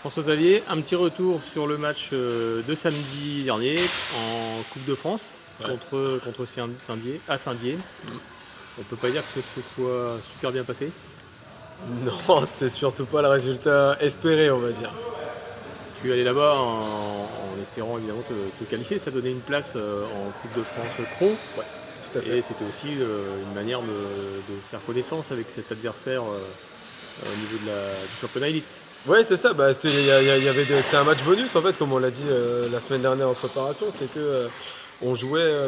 François Xavier, un petit retour sur le match de samedi dernier en Coupe de France Ouais. contre Saint-Dié, à Saint-Dié. On peut pas dire que ce soit super bien passé. Non, c'est surtout pas le résultat espéré, on va dire. Tu es allé là-bas en espérant évidemment te qualifier. Ça donnait une place en Coupe de France Pro. Ouais, tout à fait. Et c'était aussi une manière de faire connaissance avec cet adversaire au niveau du championnat élite. Ouais, c'est ça. Bah, c'était un match bonus en fait, comme on l'a dit la semaine dernière en préparation. C'est que on jouait, euh,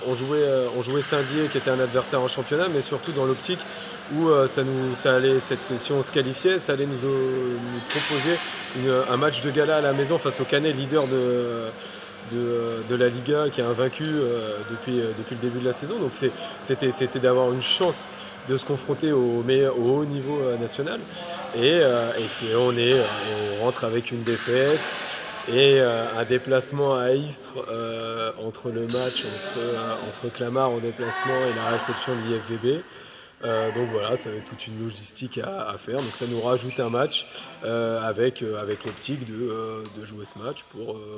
on jouait Saint-Dié, qui était un adversaire en championnat, mais surtout dans l'optique où ça allait, si on se qualifiait, ça allait nous proposer un match de gala à la maison face au Canet, leader de la Liga, qui est invaincu depuis le début de la saison. Donc c'était d'avoir une chance de se confronter au haut niveau national. On rentre avec une défaite et un déplacement à Istres entre le match entre Clamart en déplacement et la réception de l'IFVB. Donc voilà, ça va être toute une logistique à faire. Donc ça nous rajoute un match avec l'optique de jouer ce match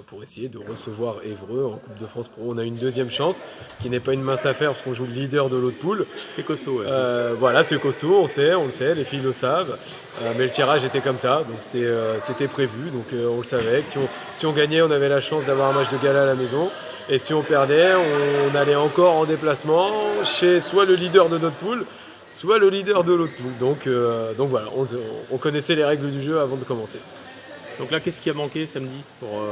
pour essayer de recevoir Évreux en Coupe de France Pro. On a une deuxième chance qui n'est pas une mince affaire parce qu'on joue le leader de l'autre poule. C'est costaud, ouais. Voilà, c'est costaud, on le sait, les filles le savent. Mais le tirage était comme ça, donc c'était prévu, donc on le savait. Que si on gagnait, on avait la chance d'avoir un match de gala à la maison. Et si on perdait, on allait encore en déplacement chez soit le leader de notre poule, soit le leader de l'autre poule. Donc voilà, on connaissait les règles du jeu avant de commencer. Donc là, qu'est-ce qui a manqué samedi pour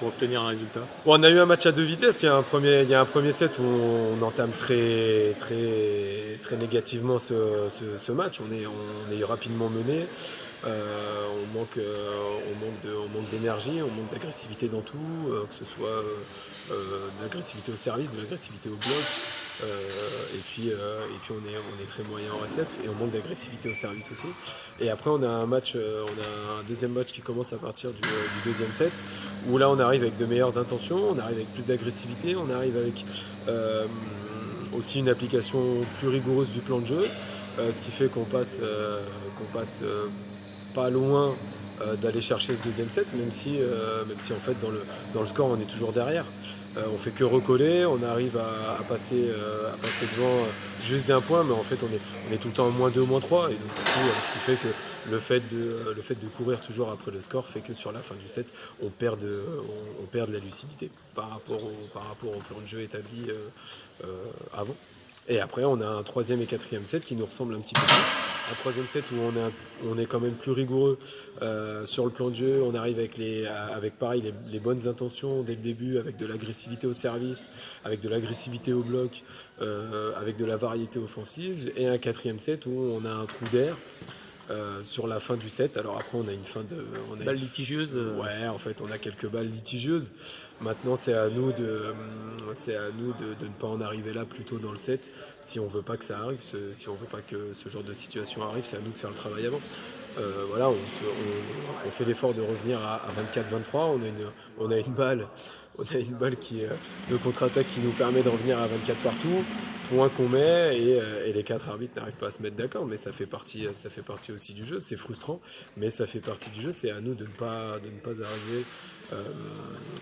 obtenir un résultat? Bon, on a eu un match à deux vitesses. Il y a un premier set où on entame très négativement ce match. On est rapidement mené. On manque d'énergie, on manque d'agressivité dans tout, que ce soit de l'agressivité au service, de l'agressivité au bloc. On est très moyen en récepte et on manque d'agressivité au service aussi. Et après on a un deuxième match qui commence à partir du deuxième set où là on arrive avec de meilleures intentions, on arrive avec plus d'agressivité, on arrive avec aussi une application plus rigoureuse du plan de jeu, ce qui fait qu'on passe pas loin d'aller chercher ce deuxième set, même si en fait dans le score on est toujours derrière. On fait que recoller, on arrive à passer devant juste d'un point, mais en fait on est tout le temps en -2, -3, et donc du coup, ce qui fait que le fait de courir toujours après le score fait que sur la fin du set, on perd de la lucidité par rapport au plan de jeu établi avant. Et après, on a un troisième et quatrième set qui nous ressemblent un petit peu plus. Un troisième set où on est quand même plus rigoureux sur le plan de jeu. On arrive avec pareil, les bonnes intentions dès le début, avec de l'agressivité au service, avec de l'agressivité au bloc, avec de la variété offensive. Et un quatrième set où on a un trou d'air. Sur la fin du set. Alors après, on a une fin de. Balle litigieuse. Ouais, en fait, on a quelques balles litigieuses. Maintenant, c'est à nous de ne pas en arriver là plus tôt dans le set. Si on veut pas que ça arrive, si on veut pas que ce genre de situation arrive, c'est à nous de faire le travail avant. Voilà, on fait l'effort de revenir à 24-23. On a une balle. On a une balle de contre-attaque qui nous permet de revenir à 24 partout, point qu'on met, et les quatre arbitres n'arrivent pas à se mettre d'accord, mais ça fait partie aussi du jeu. C'est frustrant, mais ça fait partie du jeu. C'est à nous de ne pas arriver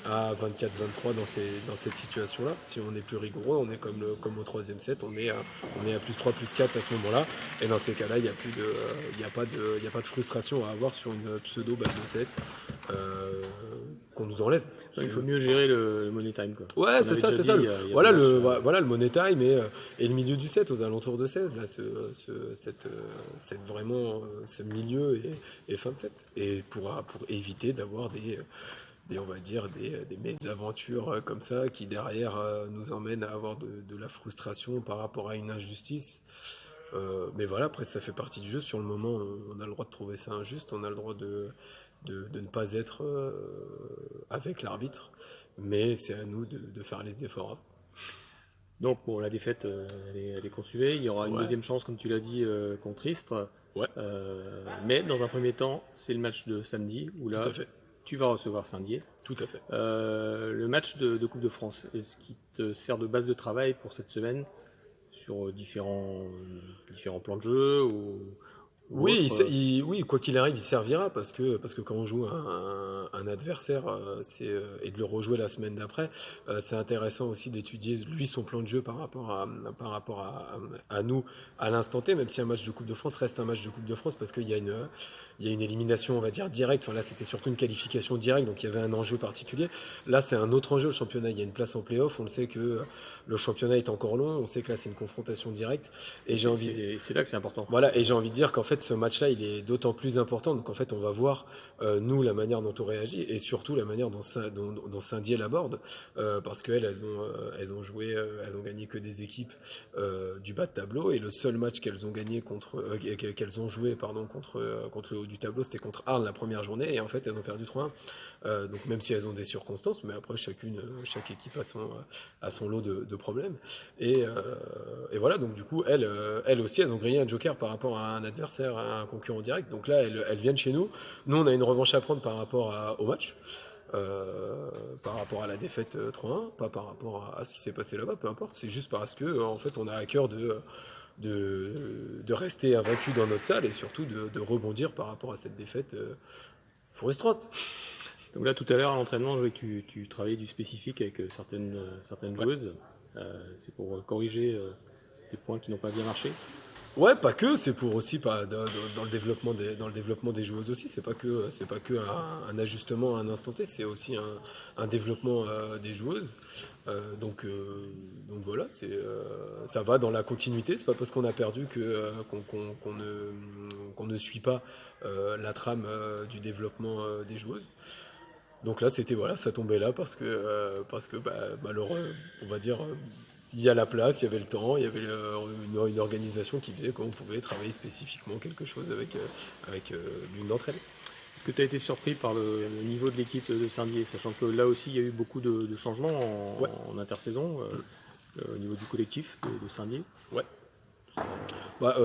à 24-23 dans cette situation-là. Si on est plus rigoureux, on est comme au troisième set, on est à +3, +4 à ce moment-là. Et dans ces cas-là, il n'y a pas de frustration à avoir sur une pseudo balle de set qu'on nous enlève. Il faut mieux gérer le money time, quoi. Ouais, c'est ça. Voilà le money time et le milieu du set aux alentours de 16. Là, ce milieu et fin de set. Et pour éviter d'avoir on va dire des mésaventures comme ça qui derrière nous emmènent à avoir de la frustration par rapport à une injustice. Mais voilà, après ça fait partie du jeu. Sur le moment, on a le droit de trouver ça injuste, on a le droit de ne pas être avec l'arbitre, mais c'est à nous de faire les efforts avant. Donc bon, la défaite, elle est consumée. Il y aura une Ouais, deuxième chance, comme tu l'as dit, contre Istres. ouais, Mais dans un premier temps, c'est le match de samedi où là, tout à fait, tu vas recevoir Saint-Dié. tout à fait. Le match de Coupe de France, est-ce qui te sert de base de travail pour cette semaine sur différents plans de jeu ou Oui, autre. oui, quoi qu'il arrive, il servira parce que quand on joue un adversaire et de le rejouer la semaine d'après, c'est intéressant aussi d'étudier lui son plan de jeu par rapport à nous à l'instant T, même si un match de Coupe de France reste un match de Coupe de France parce qu'il y a une élimination, on va dire directe. Enfin là, c'était surtout une qualification directe, donc il y avait un enjeu particulier. Là, c'est un autre enjeu, le championnat. Il y a une place en play-off. On le sait que le championnat est encore long. On sait que là, c'est une confrontation directe. Et Et j'ai envie de, c'est là que c'est important. voilà, et j'ai envie de dire qu'en fait, ce match-là, il est d'autant plus important. Donc, en fait, on va voir, nous, la manière dont on réagit et surtout la manière dont Saint-Dié l'aborde. Parce qu'elles, elles ont joué, elles ont gagné que des équipes du bas de tableau. Et le seul match qu'elles ont gagné qu'elles ont joué, pardon, contre le haut du tableau, c'était contre Arles la première journée. Et en fait, elles ont perdu 3-1. Donc, même si elles ont des circonstances, mais après, chaque équipe a son lot de problèmes. Et voilà, donc du coup, elles aussi, elles ont grillé un joker par rapport à un adversaire, à un concurrent direct. Donc là, elles viennent chez nous. Nous, on a une revanche à prendre par rapport au match, par rapport à la défaite 3-1, pas par rapport à ce qui s'est passé là-bas, peu importe. C'est juste parce que, en fait, on a à cœur de rester invaincu dans notre salle et surtout de rebondir par rapport à cette défaite frustrante. Donc là, tout à l'heure, à l'entraînement, je voyais que tu travaillais du spécifique avec certaines Ouais. joueuses. C'est pour corriger des points qui n'ont pas bien marché. Ouais, pas que, c'est pour aussi dans le développement dans le développement des joueuses aussi, c'est pas que un ajustement à un instant T, c'est aussi un développement des joueuses. Donc voilà, ça va dans la continuité, c'est pas parce qu'on a perdu qu'on ne suit pas la trame du développement des joueuses. Donc là, c'était voilà, ça tombait là parce que malheureux, on va dire, il y a la place, il y avait le temps, il y avait une organisation qui faisait qu'on pouvait travailler spécifiquement quelque chose avec l'une d'entre elles. Est-ce que tu as été surpris par le niveau de l'équipe de Saint-Dié, sachant que là aussi, il y a eu beaucoup de changements Ouais, en intersaison au niveau du collectif de Saint-Dié. ouais. Bah,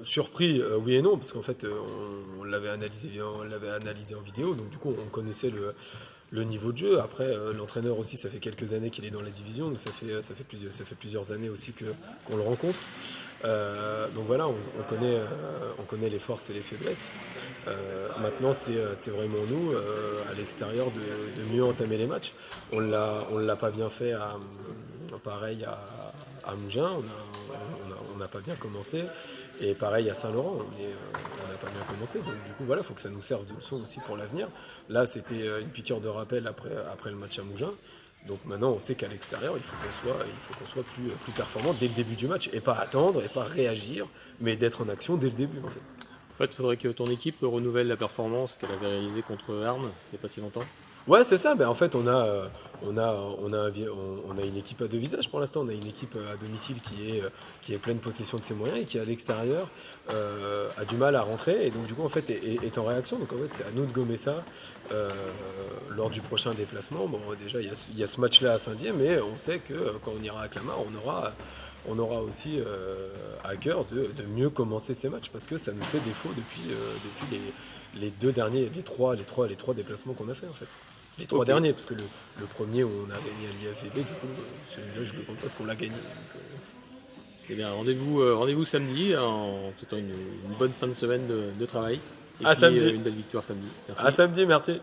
surpris, oui et non, parce qu'en fait, on l'avait analysé en vidéo, donc du coup, on connaissait le niveau de jeu. Après, l'entraîneur aussi, ça fait quelques années qu'il est dans la division, donc ça fait plusieurs années aussi qu'on le rencontre. Donc voilà, on connaît les forces et les faiblesses. Maintenant, c'est vraiment nous, à l'extérieur, de mieux entamer les matchs. On l'a pas bien fait pareil à Mougins, on n'a pas bien commencé. Et pareil à Saint-Laurent, on n'a pas bien commencé. Donc du coup, voilà, il faut que ça nous serve de leçon aussi pour l'avenir. Là, c'était une piqûre de rappel après le match à Mougins. Donc maintenant, on sait qu'à l'extérieur, il faut qu'on soit plus performant dès le début du match. Et pas attendre, et pas réagir, mais d'être en action dès le début, en fait. En fait, il faudrait que ton équipe renouvelle la performance qu'elle avait réalisée contre Armes il n'y a pas si longtemps. Ouais, c'est ça. Ben, en fait, on a une équipe à deux visages pour l'instant. On a une équipe à domicile qui est pleine possession de ses moyens et qui, à l'extérieur, a du mal à rentrer. Et donc, du coup, en fait, est en réaction. Donc, en fait, c'est à nous de gommer ça lors du prochain déplacement. Bon, déjà, il y a ce match-là à Saint-Dié, mais on sait que quand on ira à Clamart, on aura aussi à cœur de mieux commencer ces matchs parce que ça nous fait défaut depuis les deux derniers, les trois déplacements qu'on a fait en fait. Les trois Ok. derniers, parce que le premier où on a gagné à l'IFVB, du coup, celui-là je ne le compte pas parce qu'on l'a gagné. Eh bien, rendez-vous samedi en souhaitant une bonne fin de semaine de travail. Et À puis samedi. une belle victoire samedi. À Merci. samedi, merci.